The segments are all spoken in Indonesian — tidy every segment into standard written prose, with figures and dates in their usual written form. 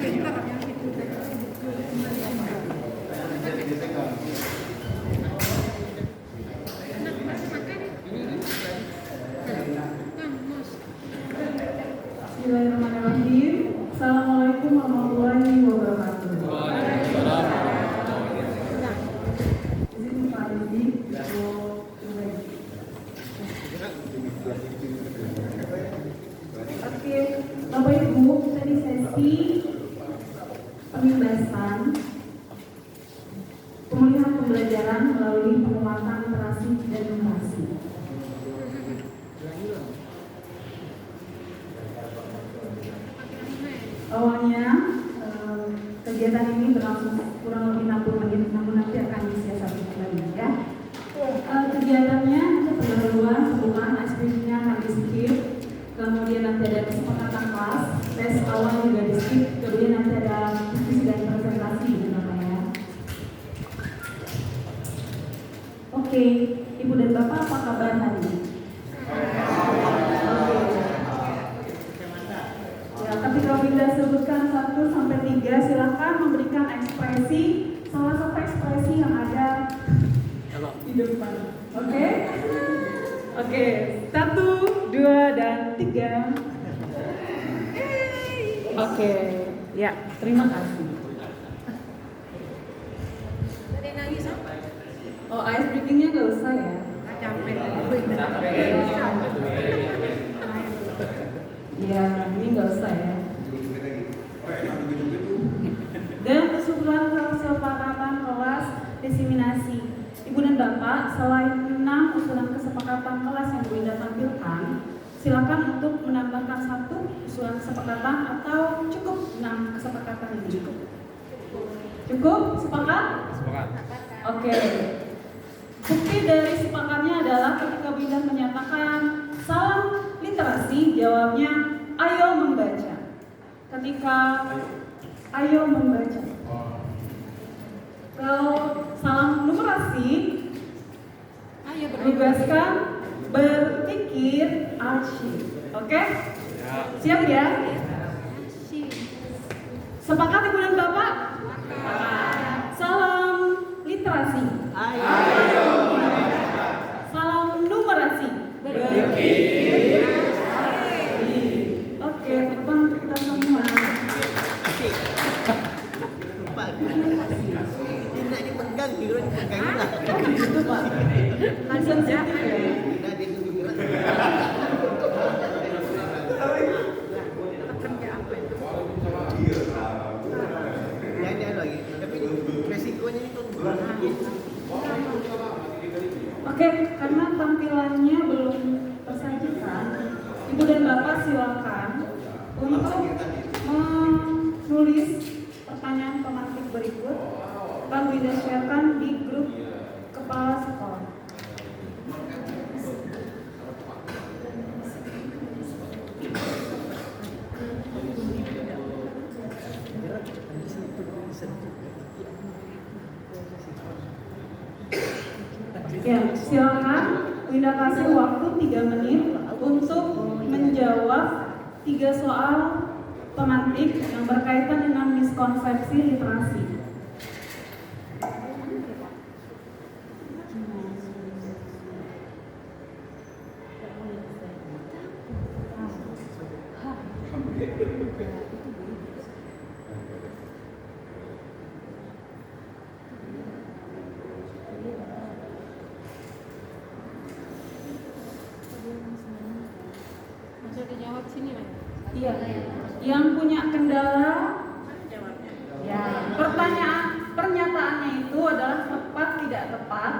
Bismillahirrahmanirrahim. Assalamualaikum warahmatullahi wabarakatuh. Izin Pak Didi, Oke, Bapak Ibu, tadi sesi pembebasan pemulihan pembelajaran melalui penguatan literasi dan numerasi. Awalnya kegiatan ini berlangsung kurang lebih 60 menit, namun nanti akan disiasati kembali ya. Kegiatannya pendahuluan, pembukaan, icebreaking-nya akan di-skip, kemudian nanti ada kesepakatan kelas, tes awal juga di-skip, kemudian nanti ada diskusi dan presentasi namanya. Oke, Ibu dan Bapak apa kabar hari ini? Ketika Winda sebutkan 1 sampai 3, silakan memberikan ekspresi, salah satu ekspresi yang ada di depan. Oke? Oke, 1, 2, dan 3. Oke, ya, terima kasih. Ada yang nangis apa? Oh, ice breaking-nya nggak usah ya? Capek. Iya, ini nggak usah ya. Dan kesimpulan kesepakatan kelas diseminasi. Ibu dan Bapak, selain 6 usulan kesepakatan kelas yang Bu Indah tampilkan, silakan untuk menambahkan 1 usulan kesepakatan atau cukup 6 kesepakatan ini. Cukup? Sepakat? Sepakat. Oke. Bukti dari sepakatnya adalah ketika Bu Indah menyatakan salam literasi, jawabnya ayo membaca. Ketika ayo membaca. Kalau salam numerasi, Ayo tugaskan berpikir asyik. Oke? Siap ya? Sepakat Ibu dan Bapak? Salam literasi. Ayo. Salam numerasi. Oke, terbang untuk kita semua. Tidak dipegang, gitu dipegang lah. Itu Pak. Langsung ya. Tidak dipegang. kerja apa itu? Ya ini ada lagi. Tapi resikonya itu Oke, karena tampilannya belum tersajikan, Ibu dan Bapak silakan untuk menulis pertanyaan pemantik berikut, lalu di-share-kan di grup kepala sekolah. Ya, silakan Winda kasih waktu 3 menit untuk menjawab 3 soal pemantik yang berkaitan dengan miskonsepsi literasi. Bisa dijawab sini Mas. Iya, yang punya kendala, Mana jawabnya? ya, pernyataannya itu adalah tepat tidak tepat.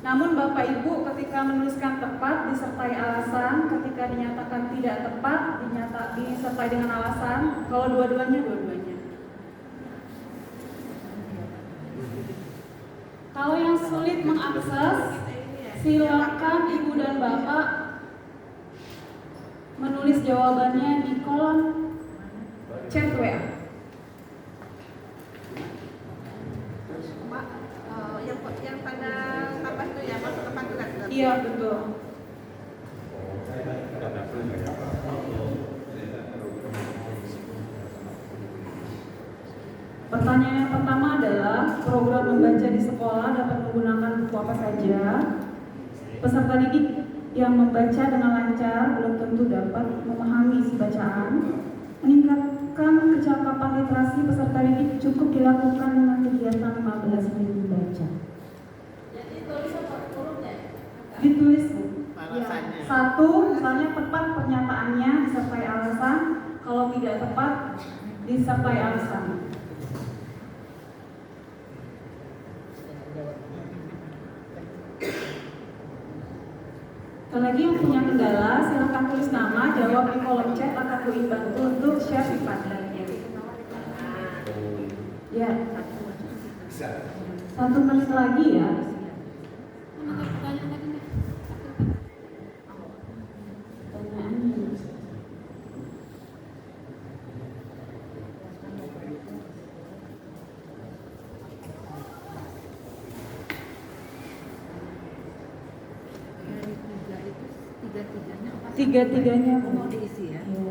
Namun Bapak Ibu ketika menuliskan tepat disertai alasan, ketika dinyatakan tidak tepat disertai dengan alasan. Kalau dua-duanya. Kalau yang sulit mengakses, silakan Ibu dan Bapak menulis jawabannya di kolom chat WA. Mbak, yang pada apa itu ya, masuk ke panggilan. Iya betul. Pertanyaan yang pertama adalah program membaca di sekolah dapat menggunakan buku apa saja? Peserta didik yang membaca dengan lancar belum tentu dapat memahami isi bacaan. Meningkatkan kecakapan literasi peserta didik cukup dilakukan dengan kegiatan 15 menit membaca. Jadi tulis apa hurufnya? Ditulis Bu. Alasannya. Satu, misalnya tepat pernyataannya disertai alasan. Kalau tidak tepat disertai alasan. Sekali lagi yang punya kendala silahkan tulis nama, jawab di kolom chat, akan Bu bantu untuk share di padanya. Ya, 1 menit lagi ya. Pertanyaannya. Tiga-tiganya mau diisi ya. Iya.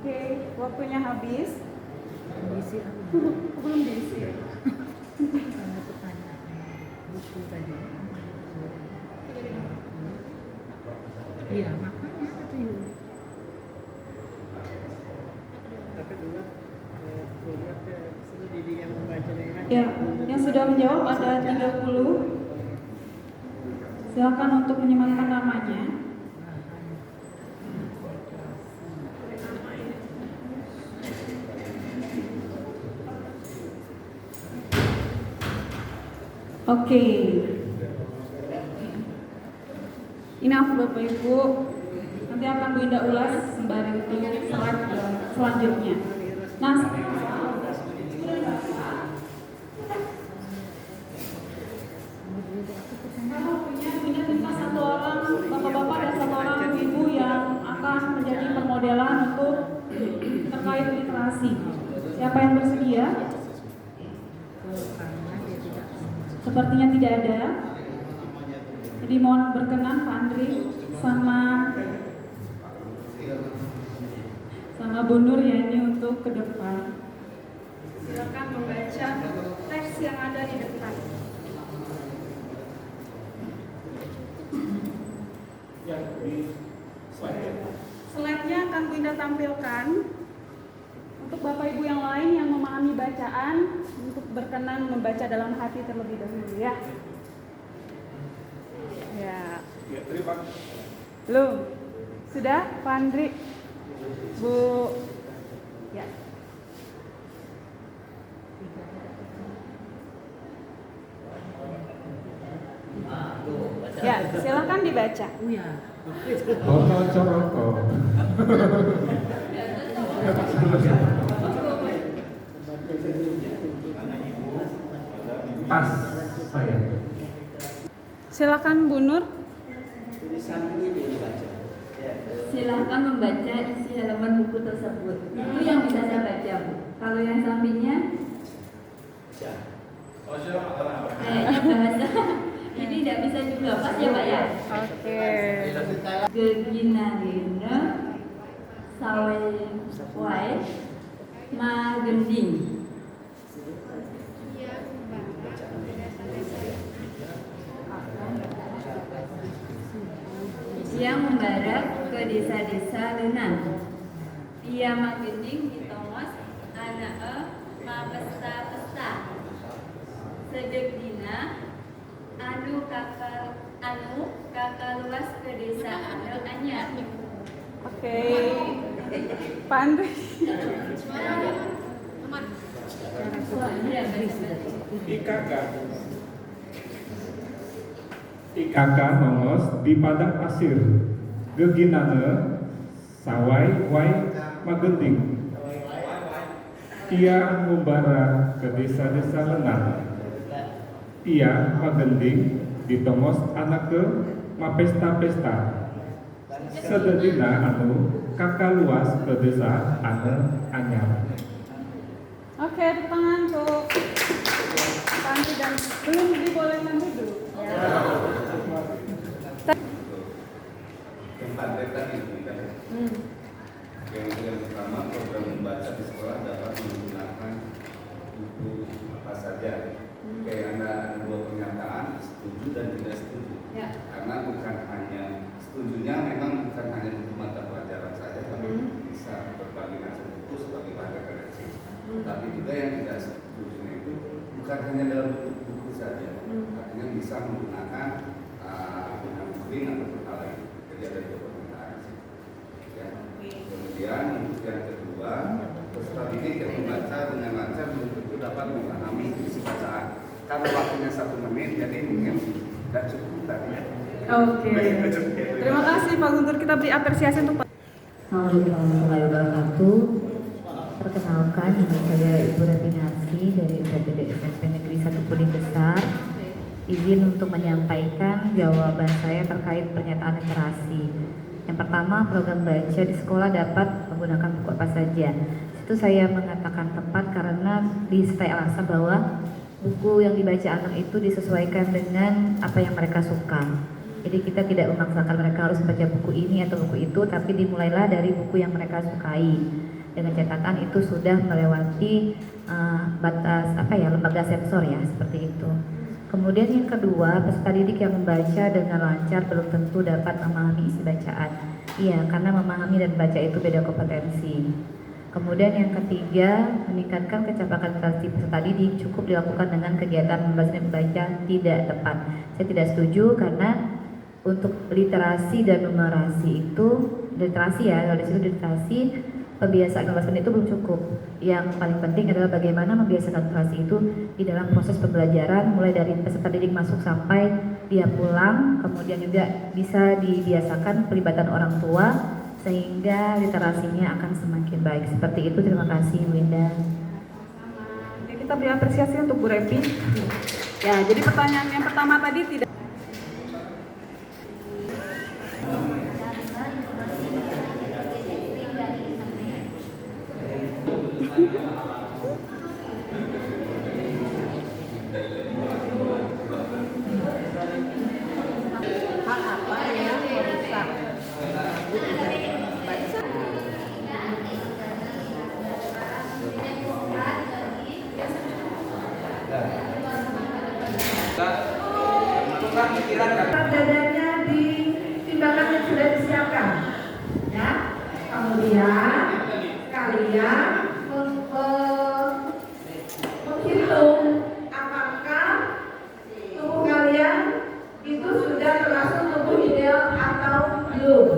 Oke, waktunya habis. Diisi apa? Belum diisi. Karena pertanyaan buku tadi. Iya, makanya itu. Tapi dulu program seluruh didik yang membaca dengan Ya, yang sudah menjawab ada 30. Silakan untuk menyematkan namanya. Oke. Ini aku Bapak Ibu. Nanti akan Bu Indah ulas sembari untuk slide selanjutnya. Nah, kalau punya minta 1 orang bapak-bapak dan 1 orang ibu yang akan menjadi permodelan untuk terkait literasi. Siapa yang bersedia? Sepertinya tidak ada. Jadi mohon berkenan Pak Andri sama Bu Nur ya ini untuk ke depan. Silakan membaca teks yang ada di depan. Slide-nya akan Bu Indah tampilkan. Untuk Bapak Ibu yang lain yang memahami bacaan, untuk berkenan membaca dalam hati terlebih dahulu ya. Ya. Belum? Sudah, Pak Andri? Bu? Ya. Ya, silakan dibaca. Iya. Toto Coroko. Pas saya. Silakan Bu Nur. Silahkan membaca isi halaman buku tersebut. Itu yang bisa saya baca, Bu. Kalau yang sampingnya, kayaknya bahasa ini tidak bisa juga, pas ya Pak ya? Oke. Geginarina sawai magending. Yang membarak ke desa-desa Lenan. Ia magending ditongos anak mapesta-pesta. Sedek dina anu kakak luas ke desa anu anyar. Oke. Pak Andri. Iya, benar-benar. IKK nongos di padang pasir. Geginane sawai wai magending. Ia ngumbara ke desa-desa lengan. Ia magending ditongos anak ke mapesta-pesta. Sededina anu kakak luas ke desa anu anyar. Oke, tepuk tangan untuk Panji dan belum dibolehkan duduk. Tempat tadi kan. Yang pertama program membaca di sekolah dapat menggunakan buku apa saja. Kayak ada dua pernyataan setuju dan tidak setuju. Ya. Karena bukan hanya setujunya memang bukan hanya untuk mata pelajaran saja, tapi bisa berbagi hasil buku sebagai bahan referensi. Tapi juga yang tidak setuju itu bukan hanya dalam bentuk buku saja, artinya bisa menggunakan link atau hal lain. Jadi ada dua permintaan. Ya. Kemudian untuk yang kedua, peserta didik yang membaca dengan lancar belum tentu dapat memahami isi bacaan. Karena waktunya 1 menit, jadi mungkin tidak cukup tadi. Oke. Terima kasih Pak Guntur. Kita beri apresiasi untuk Pak. Assalamualaikum warahmatullahi wabarakatuh. Perkenalkan, nama saya Ibu Rafinasi dari UPTD SMP Negeri 1 Puding Besar. Izin untuk menyampaikan jawaban saya terkait pernyataan literasi. Yang pertama, program baca di sekolah dapat menggunakan buku apa saja. Itu saya mengatakan tepat karena disertai alasan bahwa buku yang dibaca anak itu disesuaikan dengan apa yang mereka suka. Jadi kita tidak memaksakan mereka harus baca buku ini atau buku itu, tapi dimulailah dari buku yang mereka sukai. Dengan catatan itu sudah melewati batas lembaga sensor ya, seperti itu. Kemudian yang kedua, peserta didik yang membaca dengan lancar belum tentu dapat memahami isi bacaan. Iya, karena memahami dan baca itu beda kompetensi. Kemudian yang ketiga, meningkatkan kecepatan literasi peserta didik cukup dilakukan dengan kegiatan membaca dan membaca tidak tepat. Saya tidak setuju karena untuk literasi dan numerasi itu, literasi ya, kalau di situ literasi, pembiasaan numerasi itu belum cukup. Yang paling penting adalah bagaimana membiasakan literasi itu di dalam proses pembelajaran, mulai dari peserta didik masuk sampai dia pulang, kemudian juga bisa dibiasakan pelibatan orang tua, sehingga literasinya akan semakin baik. Seperti itu, terima kasih Bu Indah. Oke, kita beri apresiasi untuk Bu Repi. Ya, jadi pertanyaan yang pertama tadi tidak. Dadanya di tindakan yang sudah disiapkan, ya. Kemudian kalian menghitung apakah tubuh kalian itu sudah termasuk tubuh ideal atau belum.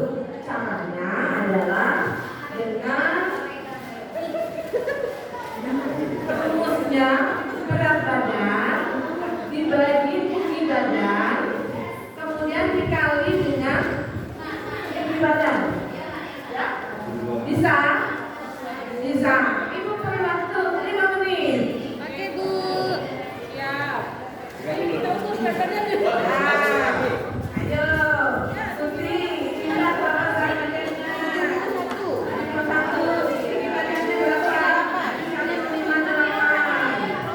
Caranya adalah dengan rumusnya berat badan dibagi tinggi badan, kemudian dikali dengan tinggi badan. Ya? Bisa? Bisa. Ibu beri waktu 5 menit. Oke Bu. Siap. Kita ukur badannya dulu. Ayo, Sutri, kita berapa badannya? 51. Tinggi badannya berapa? Kali 58.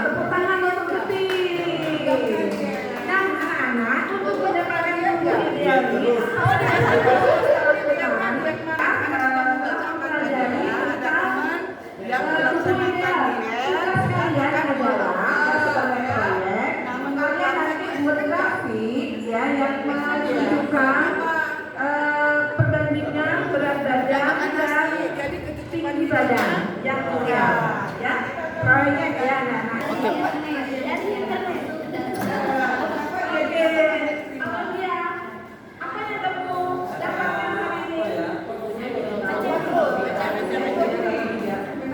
tepuk tangan untuk Tuti. Nah, anak-anak untuk mendapatkan tugas ideal ini, yang melaksanakan tugas kalian adalah sebagai proyek, kalian nanti buat grafik ya yang menunjukkan perbandingan berat badan dan tinggi badan yang mulia ya proyek ya anak-anak. Oke, apa yang kamu dapatkan hari ini?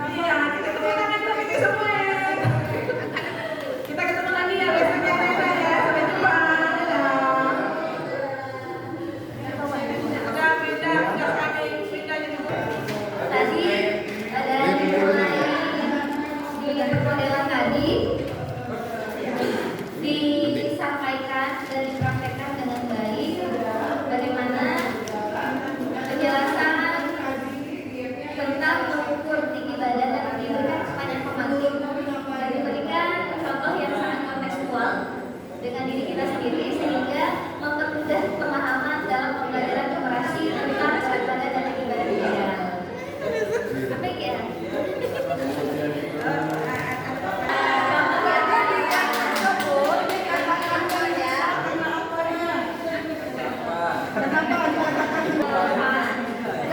Iya, kita tepuk tangan untuk itu semua. Kita ketemu lagi ya besoknya ya. Sampai jumpa. Tadi adalah dimulai di permodelan tadi disampaikan dan dipraktekkan dengan baik bagaimana penjelasan tentang mengukur tinggi badan dan diberikan sepanjang pemancing dan diberikan contoh yang sangat kontekstual dengan diri kita sendiri sehingga mempermudah pemahaman dalam pembelajaran operasi tentang berat badan dan tinggi badan kita. Apa ya?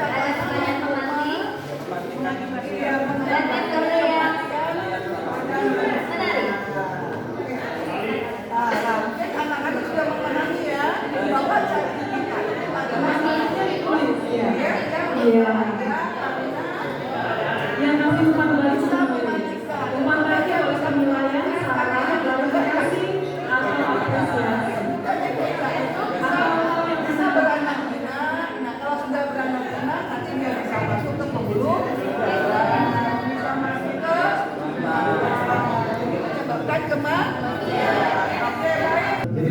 Ada sebanyak pemancing dan metode yang menarik. Iya. Yang kasih umpan balik sendiri. Umpan balik oleh penilaian salah klarifikasi atau apresiasi. Atau yang bisa beranak pinak. Nah kalau sudah beranak pinak nanti dia bisa masuk ke pembuluh dan bisa masuk ke menyebabkan kematian. Oke baik. Jadi